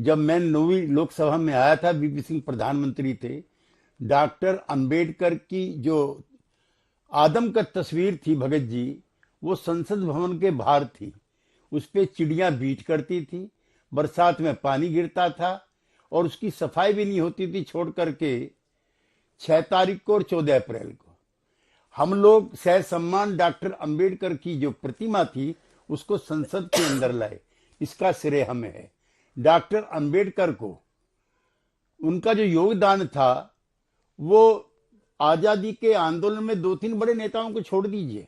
जब मैं 9वीं लोकसभा में आया था, वीपी सिंह प्रधानमंत्री थे। डॉक्टर अंबेडकर की जो आदमकद तस्वीर थी भगत जी, वो संसद भवन के बाहर थी। उस पे चिड़ियां बीट करती थी, बरसात में पानी गिरता था और उसकी सफाई भी नहीं होती थी, छोड़ करके 6 तारीख को और 14 अप्रैल को हम लोग सह सम्मान डॉक्टर अंबेडकर की जो प्रतिमा थी उसको संसद के अंदर लाए। इसका श्रेय हमें है। डॉक्टर अंबेडकर को उनका जो योगदान था, वो आजादी के आंदोलन में 2-3 बड़े नेताओं को छोड़ दीजिए,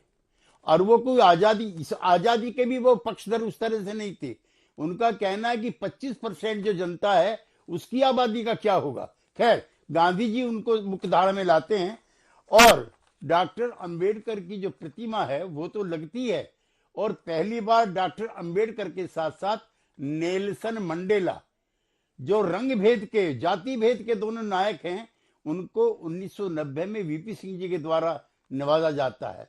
और वो कोई इस आजादी के भी वो पक्षधर उस तरह से नहीं थे। उनका कहना है कि 25% जो जनता है उसकी आबादी का क्या होगा। खैर, गांधी जी उनको मुख्यधारा में लाते हैं और डॉक्टर अंबेडकर की जो प्रतिमा है वो तो लगती है। और पहली बार डॉक्टर अंबेडकर के साथ साथ नेल्सन मंडेला, जो रंग भेद के, जाति भेद के दोनों नायक हैं, उनको 1990 में वीपी सिंह जी के द्वारा नवाजा जाता है।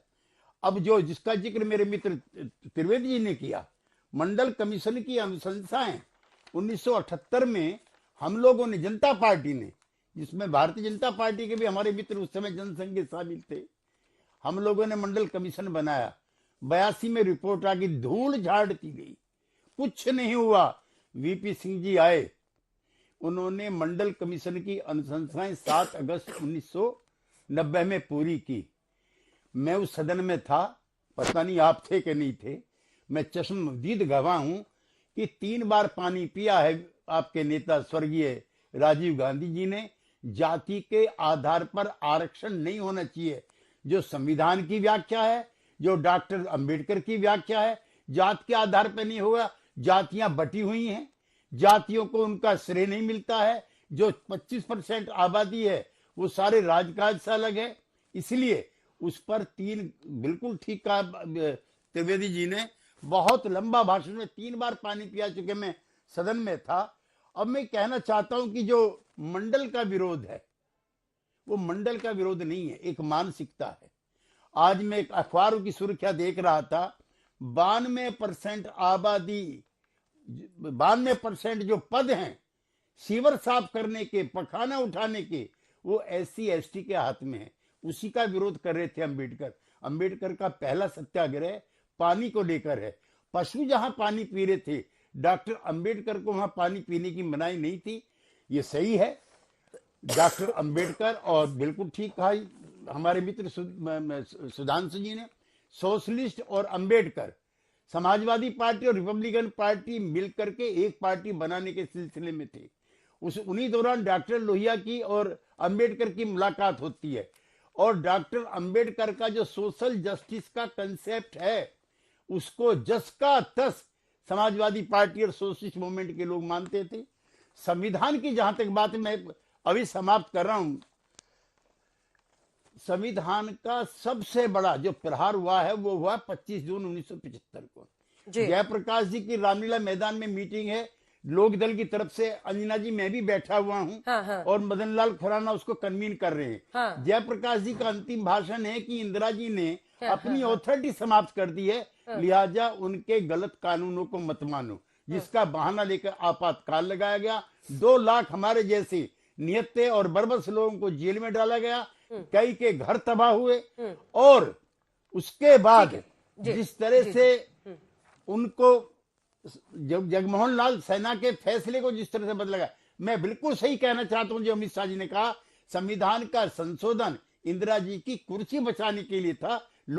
अब जो जिसका जिक्र मेरे मित्र त्रिवेदी जी ने किया, मंडल कमीशन की अनुशंसाएं 1978 में हम लोगों ने, जनता पार्टी ने, जिसमें भारतीय जनता पार्टी के भी हमारे मित्र उस समय जनसंघ के शामिल थे, हम लोगों ने मंडल कमीशन बनाया। 82 में रिपोर्ट आ गई, धूल झाड़ दी गई, कुछ नहीं हुआ। वीपी सिंह जी आए, उन्होंने मंडल कमीशन की अनुशंसाएं 7 अगस्त 1990 में पूरी की। मैं उस सदन में था, पता नहीं आप थे कि नहीं थे। मैं चश्मदीद गवाह हूं कि 3 बार पानी पिया है आपके नेता स्वर्गीय राजीव गांधी जी ने। जाति के आधार पर आरक्षण नहीं होना चाहिए, जो संविधान की व्याख्या है, जो डॉक्टर अंबेडकर की व्याख्या है। जात के आधार पर नहीं होगा। जातियां बटी हुई हैं, जातियों को उनका श्रेय नहीं मिलता है। जो 25% आबादी है वो सारे राजकाज से अलग है। इसलिए उस पर 3, बिल्कुल ठीक कहा त्रिवेदी जी ने, बहुत लंबा भाषण में 3 बार पानी पिया चुके, मैं सदन में था। अब मैं कहना चाहता हूं कि जो मंडल का विरोध है वो मंडल का विरोध नहीं है, एक मानसिकता है। आज मैं एक अखबारों की सुर्खियां देख रहा था, 92% आबादी, 92% जो पद हैं सीवर साफ करने के, पखाना उठाने के, वो SC/ST के हाथ में है। उसी का विरोध कर रहे थे अंबेडकर। अंबेडकर का पहला सत्याग्रह पानी को लेकर है। पशु जहां पानी पी रहे थे, डॉक्टर अंबेडकर को वहां पानी पीने की मनाही नहीं थी। ये सही है डॉक्टर अंबेडकर, और बिल्कुल ठीक कहा हमारे मित्र सुधांशु जी ने। सोशलिस्ट और अंबेडकर, समाजवादी पार्टी और रिपब्लिकन पार्टी मिलकर के एक पार्टी बनाने के सिलसिले में थे। उन्हीं दौरान डॉक्टर लोहिया की और अंबेडकर की मुलाकात होती है, और डॉक्टर अंबेडकर का जो सोशल जस्टिस का कंसेप्ट है उसको जस का तस समाजवादी पार्टी और सोशलिस्ट मूवमेंट के लोग मानते थे। संविधान की जहां तक बात मैं अभी समाप्त कर रहा हूं, संविधान का सबसे बड़ा जो प्रहार हुआ है वो हुआ 25 जून 1975 को। जयप्रकाश जी की रामलीला मैदान में मीटिंग है, लोक दल की तरफ से अंजना जी, मैं भी बैठा हुआ हूं। हाँ। और मदन लाल खुराना उसको कन्वीन कर रहे हैं। हाँ। जयप्रकाश जी का अंतिम भाषण है कि इंदिरा जी ने अपनी अथॉरिटी समाप्त कर दी है, लिहाजा उनके गलत कानूनों को मत मानो, जिसका बहाना लेकर आपातकाल लगाया गया। 2 लाख हमारे जैसे निहत्थे और बर्बस लोगों को जेल में डाला गया, कई के घर तबाह हुए। और उसके बाद जिस तरह से उनको जगमोहन लाल सैना के फैसले को जिस तरह से बदला गया, मैं बिल्कुल सही कहना चाहता हूं जो अमित शाह जी ने कहा, संविधान का संशोधन इंदिरा जी की कुर्सी बचाने के लिए था,